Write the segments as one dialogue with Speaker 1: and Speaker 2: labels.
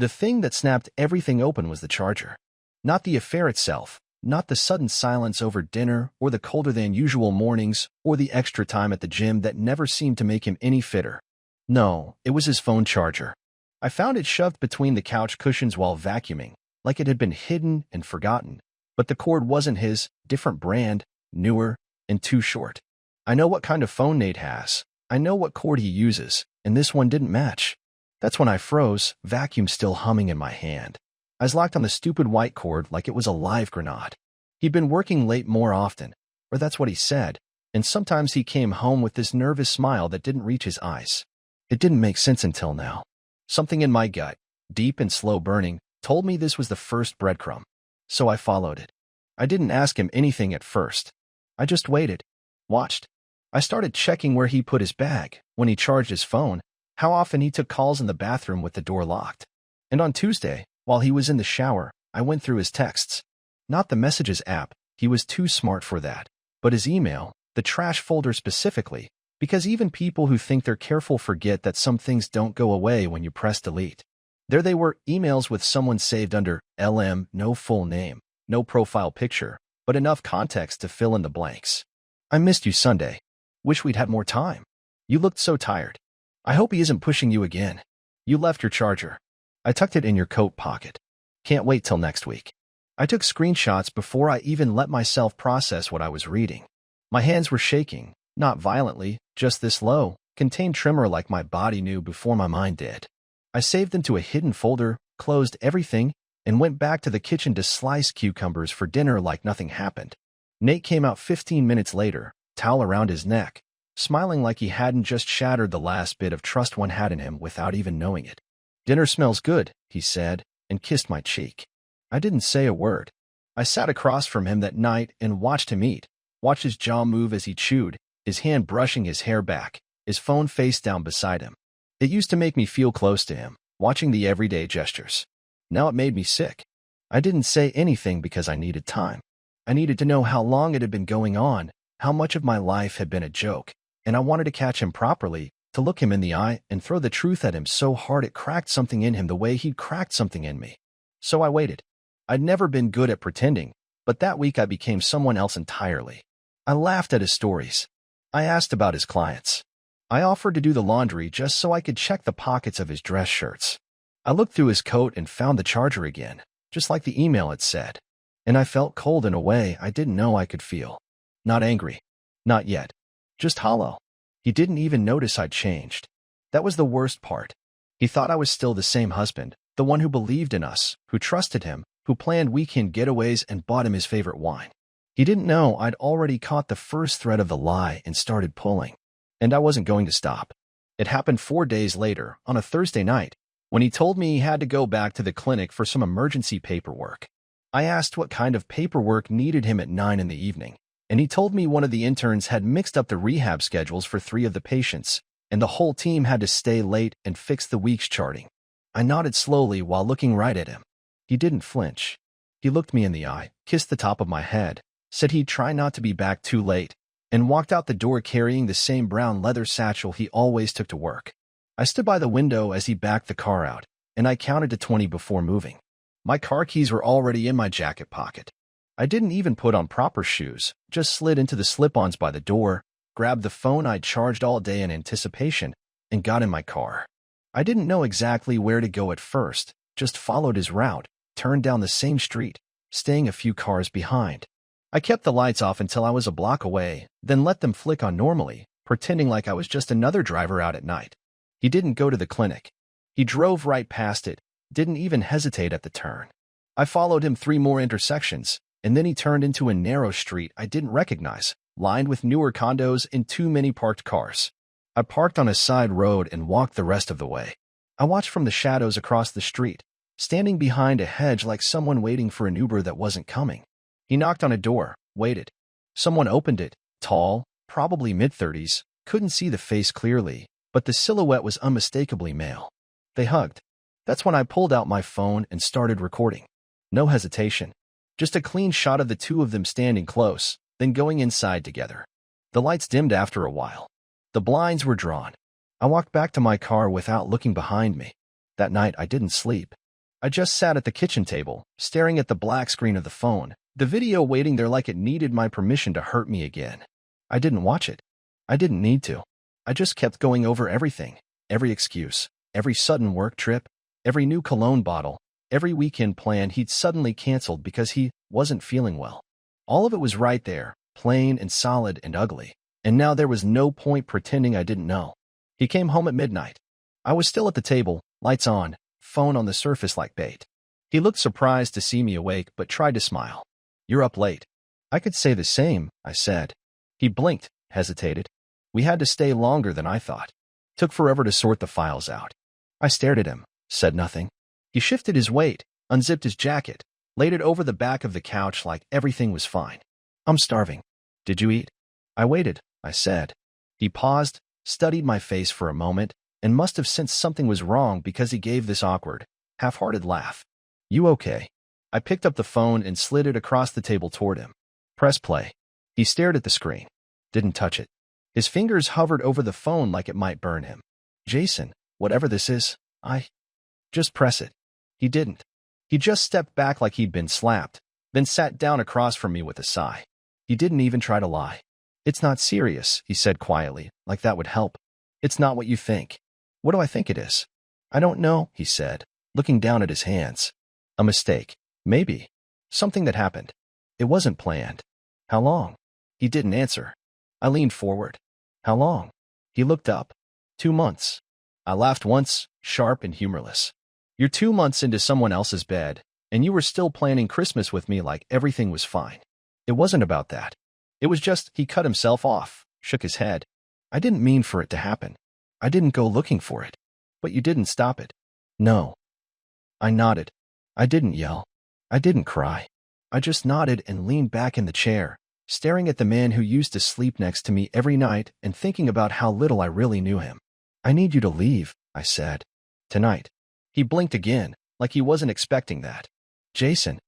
Speaker 1: The thing that snapped everything open was the charger. Not the affair itself, not the sudden silence over dinner or the colder-than-usual mornings or the extra time at the gym that never seemed to make him any fitter. No, it was his phone charger. I found it shoved between the couch cushions while vacuuming, like it had been hidden and forgotten. But the cord wasn't his, different brand, newer, and too short. I know what kind of phone Nate has. I know what cord he uses, and this one didn't match. That's when I froze, vacuum still humming in my hand. I was locked on the stupid white cord like it was a live grenade. He'd been working late more often, or that's what he said, and sometimes he came home with this nervous smile that didn't reach his eyes. It didn't make sense until now. Something in my gut, deep and slow burning, told me this was the first breadcrumb. So I followed it. I didn't ask him anything at first. I just waited, watched. I started checking where he put his bag, when he charged his phone, how often he took calls in the bathroom with the door locked. And on Tuesday, while he was in the shower, I went through his texts. Not the Messages app, he was too smart for that, but his email, the trash folder specifically, because even people who think they're careful forget that some things don't go away when you press delete. There they were, emails with someone saved under LM, no full name, no profile picture, but enough context to fill in the blanks. I missed you Sunday. Wish we'd had more time. You looked so tired. I hope he isn't pushing you again. You left your charger. I tucked it in your coat pocket. Can't wait till next week. I took screenshots before I even let myself process what I was reading. My hands were shaking, not violently, just this low, contained tremor like my body knew before my mind did. I saved them to a hidden folder, closed everything, and went back to the kitchen to slice cucumbers for dinner like nothing happened. Nate came out 15 minutes later, towel around his neck, smiling like he hadn't just shattered the last bit of trust one had in him without even knowing it. Dinner smells good, he said, and kissed my cheek. I didn't say a word. I sat across from him that night and watched him eat, watched his jaw move as he chewed, his hand brushing his hair back, his phone face down beside him. It used to make me feel close to him, watching the everyday gestures. Now it made me sick. I didn't say anything because I needed time. I needed to know how long it had been going on, how much of my life had been a joke, and I wanted to catch him properly, to look him in the eye and throw the truth at him so hard it cracked something in him the way he'd cracked something in me. So I waited. I'd never been good at pretending, but that week I became someone else entirely. I laughed at his stories. I asked about his clients. I offered to do the laundry just so I could check the pockets of his dress shirts. I looked through his coat and found the charger again, just like the email had said. And I felt cold in a way I didn't know I could feel. Not angry. Not yet. Just hollow. He didn't even notice I'd changed. That was the worst part. He thought I was still the same husband, the one who believed in us, who trusted him, who planned weekend getaways and bought him his favorite wine. He didn't know I'd already caught the first thread of the lie and started pulling. And I wasn't going to stop. It happened 4 days later, on a Thursday night, when he told me he had to go back to the clinic for some emergency paperwork. I asked what kind of paperwork needed him at 9 in the evening, and he told me one of the interns had mixed up the rehab schedules for 3 of the patients, and the whole team had to stay late and fix the week's charting. I nodded slowly while looking right at him. He didn't flinch. He looked me in the eye, kissed the top of my head, said he'd try not to be back too late, and walked out the door carrying the same brown leather satchel he always took to work. I stood by the window as he backed the car out, and I counted to 20 before moving. My car keys were already in my jacket pocket. I didn't even put on proper shoes, just slid into the slip-ons by the door, grabbed the phone I'd charged all day in anticipation, and got in my car. I didn't know exactly where to go at first, just followed his route, turned down the same street, staying a few cars behind. I kept the lights off until I was a block away, then let them flick on normally, pretending like I was just another driver out at night. He didn't go to the clinic. He drove right past it, didn't even hesitate at the turn. I followed him 3 more intersections, and then he turned into a narrow street I didn't recognize, lined with newer condos and too many parked cars. I parked on a side road and walked the rest of the way. I watched from the shadows across the street, standing behind a hedge like someone waiting for an Uber that wasn't coming. He knocked on a door, waited. Someone opened it, tall, probably mid-30s, couldn't see the face clearly, but the silhouette was unmistakably male. They hugged. That's when I pulled out my phone and started recording. No hesitation. Just a clean shot of the 2 of them standing close, then going inside together. The lights dimmed after a while. The blinds were drawn. I walked back to my car without looking behind me. That night I didn't sleep. I just sat at the kitchen table, staring at the black screen of the phone, the video waiting there like it needed my permission to hurt me again. I didn't watch it. I didn't need to. I just kept going over everything, every excuse, every sudden work trip, every new cologne bottle, every weekend plan he'd suddenly canceled because he wasn't feeling well. All of it was right there, plain and solid and ugly. And now there was no point pretending I didn't know. He came home at midnight. I was still at the table, lights on, phone on the surface like bait. He looked surprised to see me awake but tried to smile. "You're up late." "I could say the same," I said. He blinked, hesitated. We had to stay longer than I thought. Took forever to sort the files out. I stared at him, said nothing. He shifted his weight, unzipped his jacket, laid it over the back of the couch like everything was fine. "I'm starving. Did you eat?" "I waited," I said. He paused, studied my face for a moment, and must have sensed something was wrong because he gave this awkward, half-hearted laugh. "You okay?" I picked up the phone and slid it across the table toward him. "Press play." He stared at the screen. Didn't touch it. His fingers hovered over the phone like it might burn him. "Jason, whatever this is, just press it." He didn't. He just stepped back like he'd been slapped, then sat down across from me with a sigh. He didn't even try to lie. "It's not serious," he said quietly, like that would help. "It's not what you think." "What do I think it is?" "I don't know," he said, looking down at his hands. "A mistake. Maybe. Something that happened. It wasn't planned." "How long?" He didn't answer. I leaned forward. "How long?" He looked up. 2 months. I laughed once, sharp and humorless. "You're 2 months into someone else's bed, and you were still planning Christmas with me like everything was fine." "It wasn't about that. It was just," he cut himself off, shook his head. "I didn't mean for it to happen. I didn't go looking for it. But you didn't stop it." "No." I nodded. I didn't yell. I didn't cry. I just nodded and leaned back in the chair, staring at the man who used to sleep next to me every night and thinking about how little I really knew him. "I need you to leave," I said. "Tonight." He blinked again, like he wasn't expecting that. "Jason,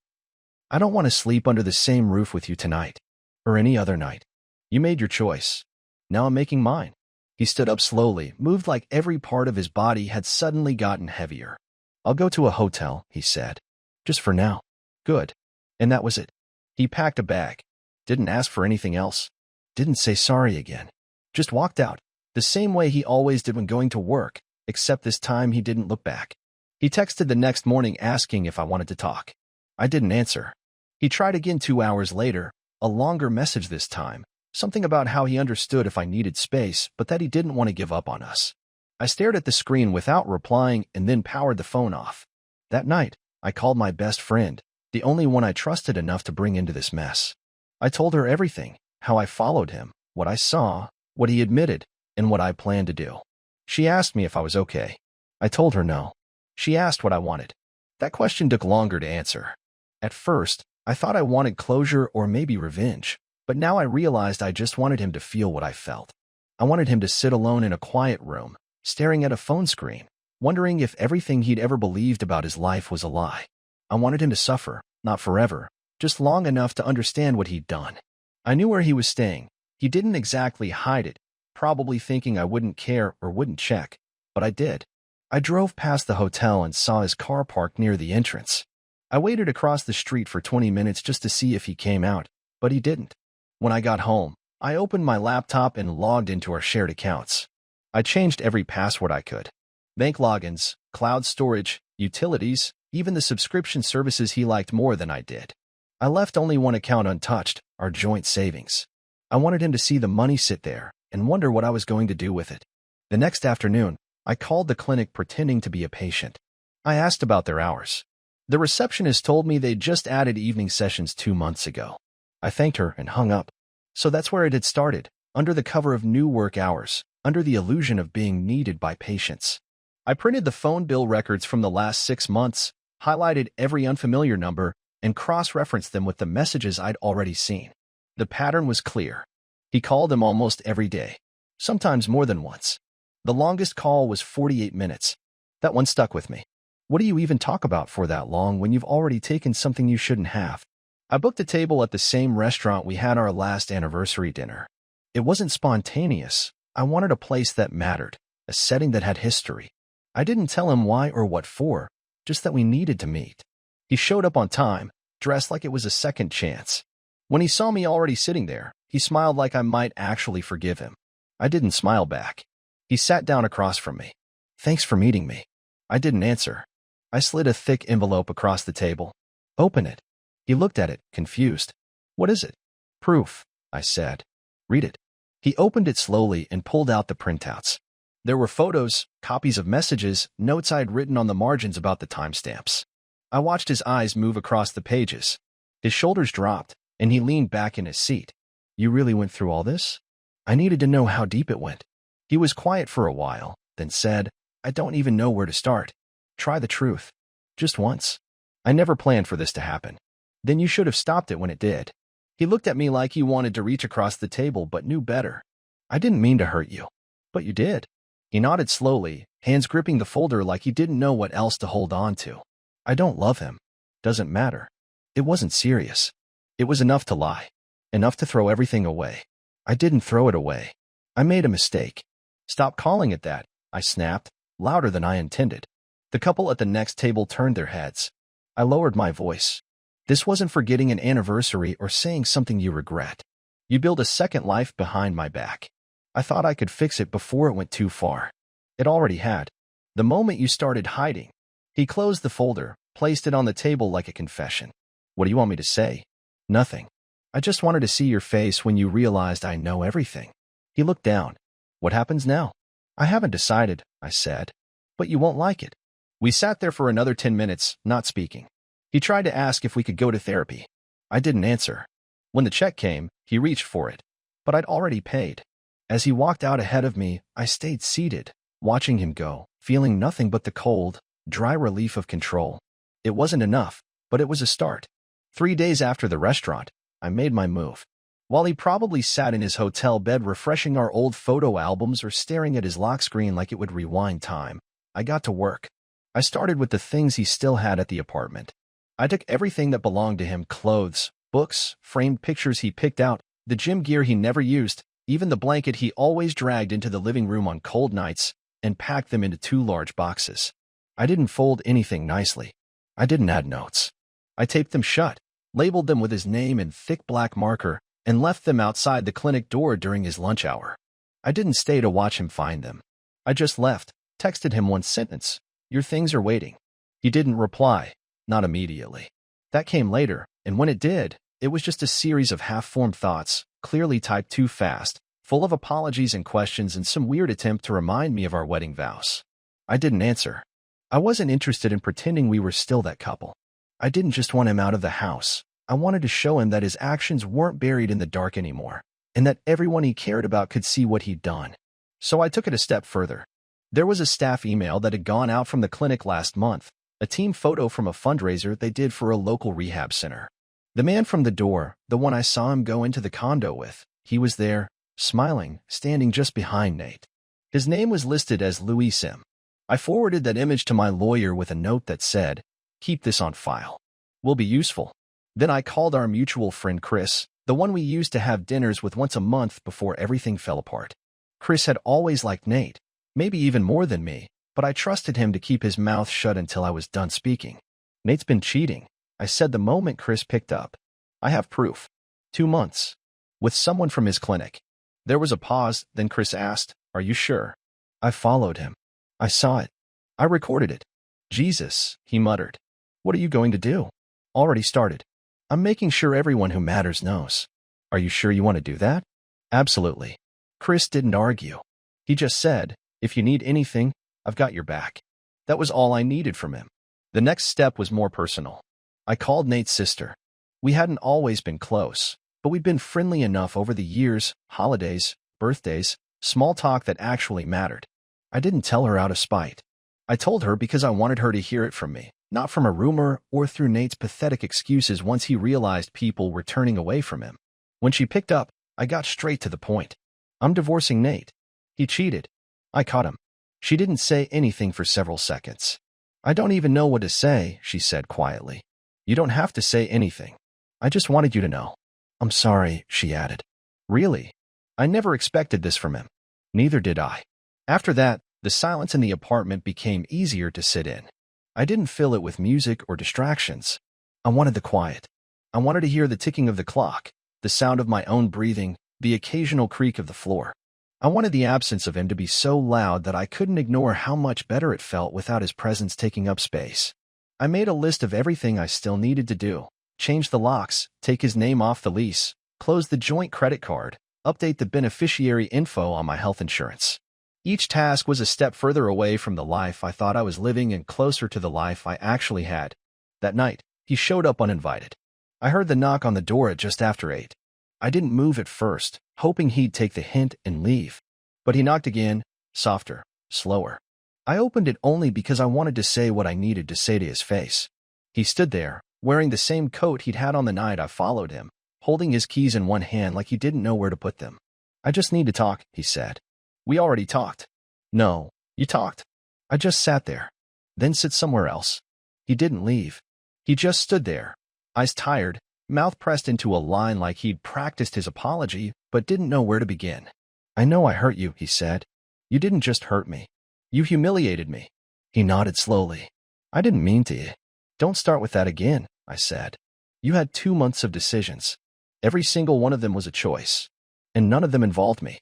Speaker 1: I don't want to sleep under the same roof with you tonight. Or any other night. You made your choice. Now I'm making mine." He stood up slowly, moved like every part of his body had suddenly gotten heavier. "I'll go to a hotel," he said. "Just for now." "Good." And that was it. He packed a bag. Didn't ask for anything else. Didn't say sorry again. Just walked out, the same way he always did when going to work, except this time he didn't look back. He texted the next morning asking if I wanted to talk. I didn't answer. He tried again 2 hours later, a longer message this time, something about how he understood if I needed space, but that he didn't want to give up on us. I stared at the screen without replying and then powered the phone off. That night, I called my best friend, the only one I trusted enough to bring into this mess. I told her everything, how I followed him, what I saw, what he admitted, and what I planned to do. She asked me if I was okay. I told her no. She asked what I wanted. That question took longer to answer. At first, I thought I wanted closure or maybe revenge, but now I realized I just wanted him to feel what I felt. I wanted him to sit alone in a quiet room, staring at a phone screen, wondering if everything he'd ever believed about his life was a lie. I wanted him to suffer, not forever, just long enough to understand what he'd done. I knew where he was staying. He didn't exactly hide it, probably thinking I wouldn't care or wouldn't check, but I did. I drove past the hotel and saw his car parked near the entrance. I waited across the street for 20 minutes just to see if he came out, but he didn't. When I got home, I opened my laptop and logged into our shared accounts. I changed every password I could. Bank logins, cloud storage, utilities, even the subscription services he liked more than I did. I left only one account untouched, our joint savings. I wanted him to see the money sit there and wonder what I was going to do with it. The next afternoon, I called the clinic pretending to be a patient. I asked about their hours. The receptionist told me they'd just added evening sessions 2 months ago. I thanked her and hung up. So that's where it had started, under the cover of new work hours, under the illusion of being needed by patients. I printed the phone bill records from the last 6 months, highlighted every unfamiliar number, and cross-referenced them with the messages I'd already seen. The pattern was clear. He called him almost every day, sometimes more than once. The longest call was 48 minutes. That one stuck with me. What do you even talk about for that long when you've already taken something you shouldn't have? I booked a table at the same restaurant we had our last anniversary dinner. It wasn't spontaneous. I wanted a place that mattered, a setting that had history. I didn't tell him why or what for, just that we needed to meet. He showed up on time, dressed like it was a second chance. When he saw me already sitting there, he smiled like I might actually forgive him. I didn't smile back. He sat down across from me. "Thanks for meeting me." I didn't answer. I slid a thick envelope across the table. "Open it." He looked at it, confused. "What is it?" "Proof," I said. "Read it." He opened it slowly and pulled out the printouts. There were photos, copies of messages, notes I'd written on the margins about the timestamps. I watched his eyes move across the pages. His shoulders dropped, and he leaned back in his seat. "You really went through all this?" I needed to know how deep it went. He was quiet for a while, then said, "I don't even know where to start. Try the truth. Just once. I never planned for this to happen." "Then you should have stopped it when it did." He looked at me like he wanted to reach across the table but knew better. "I didn't mean to hurt you." "But you did." He nodded slowly, hands gripping the folder like he didn't know what else to hold on to. "I don't love him." "Doesn't matter." It wasn't serious. It was enough to lie. Enough to throw everything away. I didn't throw it away. I made a mistake. "Stop calling it that," I snapped, louder than I intended. The couple at the next table turned their heads. I lowered my voice. "This wasn't forgetting an anniversary or saying something you regret. You built a second life behind my back. I thought I could fix it before it went too far. It already had. The moment you started hiding." He closed the folder, placed it on the table like a confession. "What do you want me to say?" "Nothing. I just wanted to see your face when you realized I know everything." He looked down. "What happens now?" "I haven't decided," I said. "But you won't like it." We sat there for another 10 minutes, not speaking. He tried to ask if we could go to therapy. I didn't answer. When the check came, he reached for it. But I'd already paid. As he walked out ahead of me, I stayed seated, watching him go, feeling nothing but the cold, dry relief of control. It wasn't enough, but it was a start. 3 days after the restaurant, I made my move. While he probably sat in his hotel bed refreshing our old photo albums or staring at his lock screen like it would rewind time, I got to work. I started with the things he still had at the apartment. I took everything that belonged to him: clothes, books, framed pictures he picked out, the gym gear he never used, even the blanket he always dragged into the living room on cold nights, and packed them into 2 large boxes. I didn't fold anything nicely. I didn't add notes. I taped them shut, labeled them with his name in thick black marker, and left them outside the clinic door during his lunch hour. I didn't stay to watch him find them. I just left, texted him one sentence: "Your things are waiting." He didn't reply, not immediately. That came later, and when it did, it was just a series of half-formed thoughts, clearly typed too fast, full of apologies and questions and some weird attempt to remind me of our wedding vows. I didn't answer. I wasn't interested in pretending we were still that couple. I didn't just want him out of the house. I wanted to show him that his actions weren't buried in the dark anymore, and that everyone he cared about could see what he'd done. So I took it a step further. There was a staff email that had gone out from the clinic last month, a team photo from a fundraiser they did for a local rehab center. The man from the door, the one I saw him go into the condo with, he was there, smiling, standing just behind Nate. His name was listed as Louis Sim. I forwarded that image to my lawyer with a note that said, "Keep this on file. Will be useful." Then I called our mutual friend Chris, the one we used to have dinners with once a month before everything fell apart. Chris had always liked Nate, maybe even more than me, but I trusted him to keep his mouth shut until I was done speaking. "Nate's been cheating," I said the moment Chris picked up. "I have proof. 2 months. With someone from his clinic." There was a pause, then Chris asked, "Are you sure?" I followed him. "I saw it. I recorded it." "Jesus," he muttered. "What are you going to do?" "Already started. I'm making sure everyone who matters knows." "Are you sure you want to do that?" "Absolutely." Chris didn't argue. He just said, "If you need anything, I've got your back." That was all I needed from him. The next step was more personal. I called Nate's sister. We hadn't always been close, but we'd been friendly enough over the years: holidays, birthdays, small talk that actually mattered. I didn't tell her out of spite. I told her because I wanted her to hear it from me, not from a rumor or through Nate's pathetic excuses once he realized people were turning away from him. When she picked up, I got straight to the point. "I'm divorcing Nate. He cheated." I caught him. She didn't say anything for several seconds. "I don't even know what to say," she said quietly. "You don't have to say anything. I just wanted you to know." "I'm sorry," she added. "Really?" I never expected this from him. Neither did I. After that, the silence in the apartment became easier to sit in. I didn't fill it with music or distractions. I wanted the quiet. I wanted to hear the ticking of the clock, the sound of my own breathing, the occasional creak of the floor. I wanted the absence of him to be so loud that I couldn't ignore how much better it felt without his presence taking up space. I made a list of everything I still needed to do: change the locks, take his name off the lease, close the joint credit card, update the beneficiary info on my health insurance. Each task was a step further away from the life I thought I was living and closer to the life I actually had. That night, he showed up uninvited. I heard the knock on the door at just after 8. I didn't move at first, hoping he'd take the hint and leave. But he knocked again, softer, slower. I opened it only because I wanted to say what I needed to say to his face. He stood there, wearing the same coat he'd had on the night I followed him, holding his keys in one hand like he didn't know where to put them. "I just need to talk," he said. "We already talked." "No, you talked." "I just sat there." "Then sit somewhere else." He didn't leave. He just stood there, eyes tired, mouth pressed into a line like he'd practiced his apology but didn't know where to begin. "I know I hurt you," he said. "You didn't just hurt me. You humiliated me." He nodded slowly. "I didn't mean to." "Don't start with that again," I said. "You had 2 months of decisions. Every single one of them was a choice. And none of them involved me.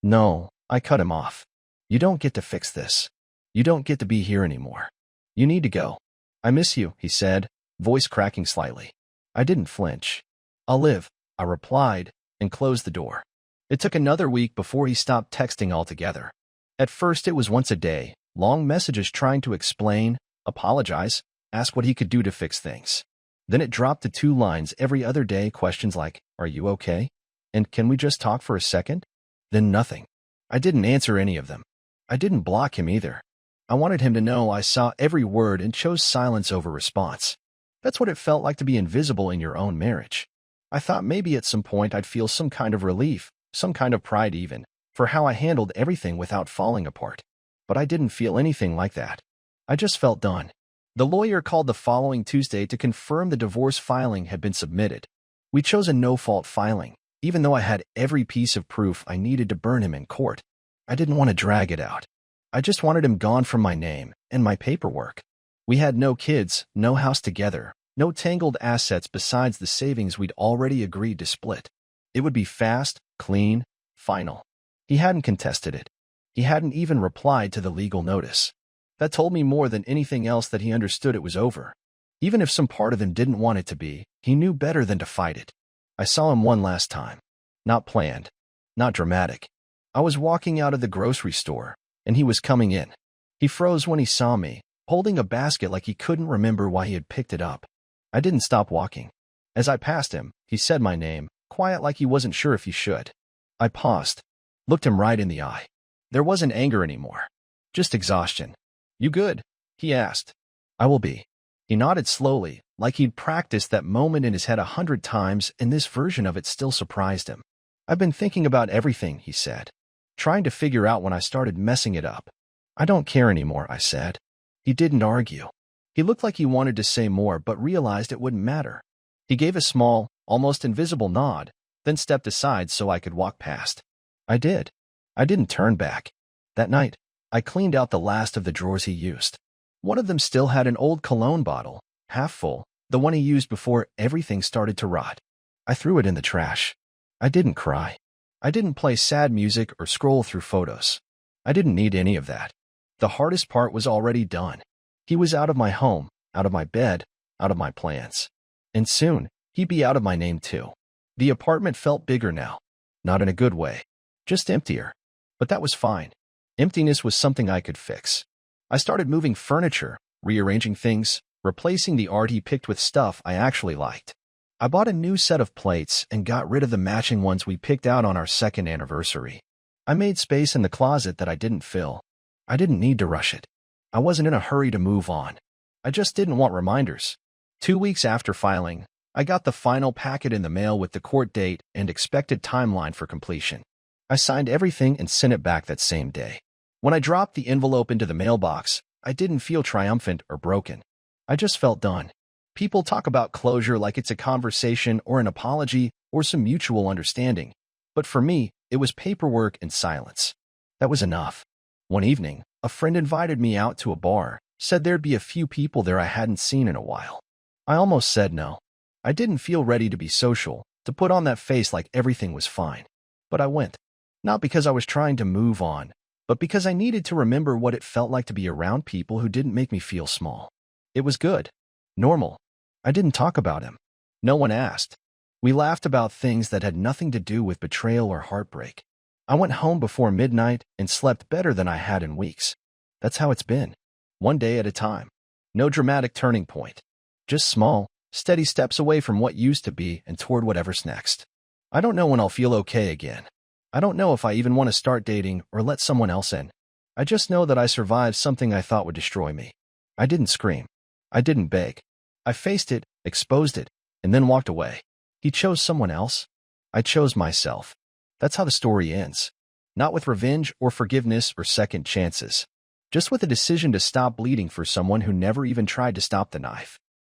Speaker 1: No, I cut him off. "You don't get to fix this. You don't get to be here anymore. You need to go." "I miss you," he said, voice cracking slightly. I didn't flinch. "I'll live," I replied, and closed the door. It took another week before he stopped texting altogether. At first it was once a day, long messages trying to explain, apologize, ask what he could do to fix things. Then it dropped to 2 lines every other day, questions like, "Are you okay?" and "Can we just talk for a second?" Then nothing. I didn't answer any of them. I didn't block him either. I wanted him to know I saw every word and chose silence over response. That's what it felt like to be invisible in your own marriage. I thought maybe at some point I'd feel some kind of relief, some kind of pride even, for how I handled everything without falling apart. But I didn't feel anything like that. I just felt done. The lawyer called the following Tuesday to confirm the divorce filing had been submitted. We chose a no-fault filing, even though I had every piece of proof I needed to burn him in court. I didn't want to drag it out. I just wanted him gone from my name and my paperwork. We had no kids, no house together, no tangled assets besides the savings we'd already agreed to split. It would be fast, clean, final. He hadn't contested it. He hadn't even replied to the legal notice. That told me more than anything else that he understood it was over. Even if some part of him didn't want it to be, he knew better than to fight it. I saw him one last time. Not planned. Not dramatic. I was walking out of the grocery store, and he was coming in. He froze when he saw me, holding a basket like he couldn't remember why he had picked it up. I didn't stop walking. As I passed him, he said my name, quiet like he wasn't sure if he should. I paused, looked him right in the eye. There wasn't anger anymore. Just exhaustion. "You good?" he asked. "I will be." He nodded slowly, like he'd practiced that moment in his head 100 times, and this version of it still surprised him. "I've been thinking about everything," he said, "trying to figure out when I started messing it up." "I don't care anymore," I said. He didn't argue. He looked like he wanted to say more but realized it wouldn't matter. He gave a small, almost invisible nod, then stepped aside so I could walk past. I did. I didn't turn back. That night, I cleaned out the last of the drawers he used. One of them still had an old cologne bottle, half full, the one he used before everything started to rot. I threw it in the trash. I didn't cry. I didn't play sad music or scroll through photos. I didn't need any of that. The hardest part was already done. He was out of my home, out of my bed, out of my plans. And soon, he'd be out of my name too. The apartment felt bigger now. Not in a good way. Just emptier. But that was fine. Emptiness was something I could fix. I started moving furniture, rearranging things, replacing the art he picked with stuff I actually liked. I bought a new set of plates and got rid of the matching ones we picked out on our 2nd anniversary. I made space in the closet that I didn't fill. I didn't need to rush it. I wasn't in a hurry to move on. I just didn't want reminders. 2 weeks after filing, I got the final packet in the mail with the court date and expected timeline for completion. I signed everything and sent it back that same day. When I dropped the envelope into the mailbox, I didn't feel triumphant or broken. I just felt done. People talk about closure like it's a conversation or an apology or some mutual understanding. But for me, it was paperwork and silence. That was enough. One evening, a friend invited me out to a bar, said there'd be a few people there I hadn't seen in a while. I almost said no. I didn't feel ready to be social, to put on that face like everything was fine. But I went. Not because I was trying to move on, but because I needed to remember what it felt like to be around people who didn't make me feel small. It was good. Normal. I didn't talk about him. No one asked. We laughed about things that had nothing to do with betrayal or heartbreak. I went home before midnight and slept better than I had in weeks. That's how it's been. One day at a time. No dramatic turning point. Just small, steady steps away from what used to be and toward whatever's next. I don't know when I'll feel okay again. I don't know if I even want to start dating or let someone else in. I just know that I survived something I thought would destroy me. I didn't scream. I didn't beg. I faced it, exposed it, and then walked away. He chose someone else. I chose myself. That's how the story ends. Not with revenge or forgiveness or second chances. Just with a decision to stop bleeding for someone who never even tried to stop the knife.